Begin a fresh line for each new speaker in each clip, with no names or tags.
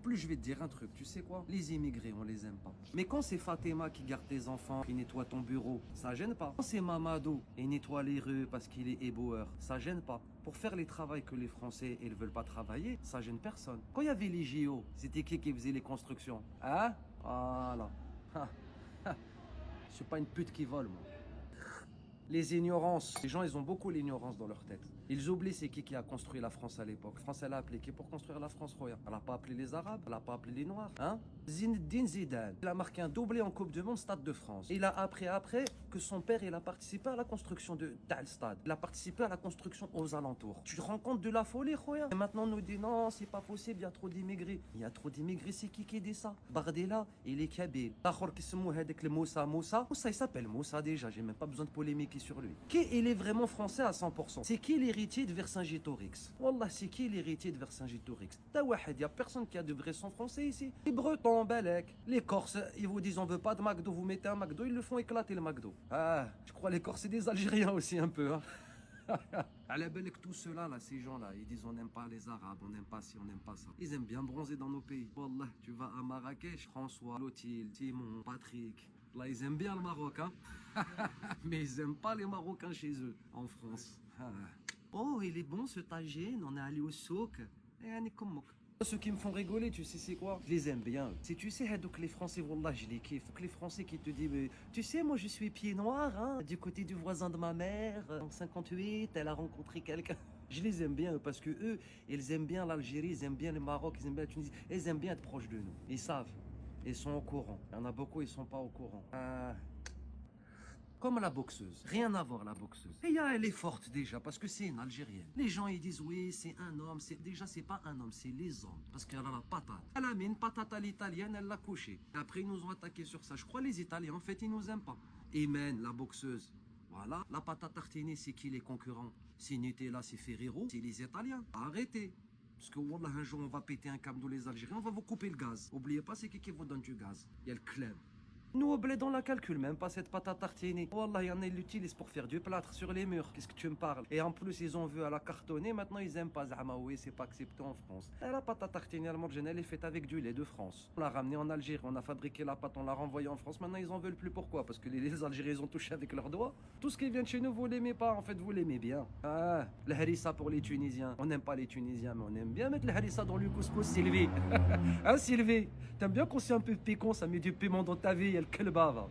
plus, je vais te dire un truc, tu sais quoi? Les immigrés, on les aime pas. Mais quand c'est Fatima qui garde tes enfants, qui nettoie ton bureau, ça gêne pas. Quand c'est Mamadou et nettoie les rues parce qu'il est éboueur, ça gêne pas. Pour faire les travaux que les Français ils veulent pas travailler, ça gêne personne. Quand il y avait les JO, c'était qui faisait les constructions? Hein? Voilà. Je suis pas une pute qui vole, moi. Les ignorances. Les gens, ils ont beaucoup l'ignorance dans leur tête. Ils oublient c'est qui a construit la France à l'époque. France, elle a appelé qui pour construire la France, Roya? Elle a pas appelé les Arabes, elle a pas appelé les Noirs. Hein? Zinedine Zidane. Il a marqué un doublé en Coupe du Monde, Stade de France. Il a appris après que son père, il a participé à la construction de le stade. Il a participé à la construction aux alentours. Tu te rends compte de la folie, Roya? Et maintenant, on nous dit non, c'est pas possible, il y a trop d'immigrés. Il y a trop d'immigrés, c'est qui dit ça? Bardella, il est kabyle. L'autre qui se mouille avec le Moussa, il s'appelle Moussa déjà, j'ai même pas besoin de polémiquer sur lui. Qui il est vraiment français à 100%? C'est qui l'héritier de Vercingétorix? Wallah, c'est qui l'héritier de Vercingétorix? Il y a personne qui a de vrai sang français ici. Les Bretons, Balek, les Corses, ils vous disent on veut pas de McDo, vous mettez un McDo, ils le font éclater le McDo. Ah, je crois les Corses c'est des Algériens aussi un peu. Hein. À la belle que tous ceux-là, là, ces gens-là, ils disent on n'aime pas les Arabes, on n'aime pas ci, on n'aime pas ça. Ils aiment bien bronzer dans nos pays. Wallah, tu vas à Marrakech, François, Clotilde, Simon, Patrick. Là, ils aiment bien le Maroc, hein. Mais ils aiment pas les Marocains chez eux, en France. Oh, il est bon ce tagine, on est allé au souk. Et comme ceux qui me font rigoler, tu sais c'est quoi? Je les aime bien. Si tu sais, donc les Français, wallah, je les kiffe. Que les Français qui te disent, mais, tu sais, moi je suis pied noir, hein, du côté du voisin de ma mère. En 58, elle a rencontré quelqu'un. Je les aime bien parce que eux, ils aiment bien l'Algérie, ils aiment bien le Maroc, ils aiment bien la Tunisie. Ils aiment bien être proches de nous. Ils savent. Ils sont au courant. Il y en a beaucoup, ils sont pas au courant. Comme la boxeuse. Rien à voir, la boxeuse. Et elle est forte déjà, parce que c'est une Algérienne. Les gens, ils disent, oui, c'est un homme. Déjà, c'est pas un homme, c'est les hommes. Parce qu'elle a la patate. Elle a mis une patate à l'italienne, elle l'a couchée. Et après, ils nous ont attaqué sur ça. Je crois les Italiens, en fait, ils nous aiment pas. Imen, la boxeuse. Voilà. La patate tartinée, c'est qui les concurrents? C'est Nutella, c'est Ferrero, c'est les Italiens. Arrêtez. Parce que, wallah, un jour, on va péter un câble, nous, les Algériens, on va vous couper le gaz. Oubliez pas, c'est qui vous donne du gaz. Il y a le club. Nous, au bled, on la calcule même pas cette pâte à tartiner. Wallah, il y en a, ils l'utilisent pour faire du plâtre sur les murs. Qu'est-ce que tu me parles? Et en plus, ils ont vu à la cartonner. Maintenant, ils aiment pas Zama. Oui, c'est pas accepté en France. Et la pâte à tartiner allemande, elle est faite avec du lait de France. On l'a ramenée en Algérie. On a fabriqué la pâte, on l'a renvoyée en France. Maintenant, ils en veulent plus. Pourquoi? Parce que les Algériens, ils ont touché avec leurs doigts. Tout ce qui vient de chez nous, vous l'aimez pas. En fait, vous l'aimez bien. Ah, le harissa pour les Tunisiens. On n'aime pas les Tunisiens, mais on aime bien mettre le harissa dans le couscous, Sylvie. Hein, Sylvie? T'aimes bien qu'on soit un peu piquant, ça met du piment dans ta vie, elle kelbava.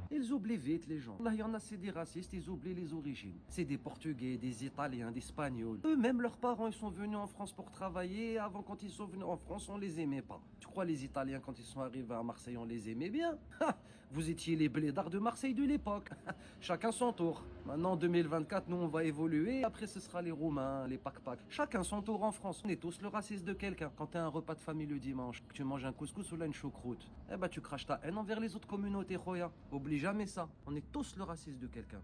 Ils oublient vite les gens. Là, il y en a, c'est des racistes, ils oublient les origines. C'est des Portugais, des Italiens, des Espagnols. Eux-mêmes, leurs parents, ils sont venus en France pour travailler. Avant, quand ils sont venus en France, on les aimait pas. Tu crois les Italiens, quand ils sont arrivés à Marseille, on les aimait bien? Vous étiez les blédards de Marseille de l'époque. Chacun son tour. Maintenant, en 2024, nous, on va évoluer. Après, ce sera les Roumains, les Pac-Pac. Chacun son tour en France. On est tous le raciste de quelqu'un. Quand t'as un repas de famille le dimanche, que tu manges un couscous ou là une choucroute, eh ben, tu craches ta haine envers les autres communautés, Roya. Oublie jamais ça. On est tous le raciste de quelqu'un.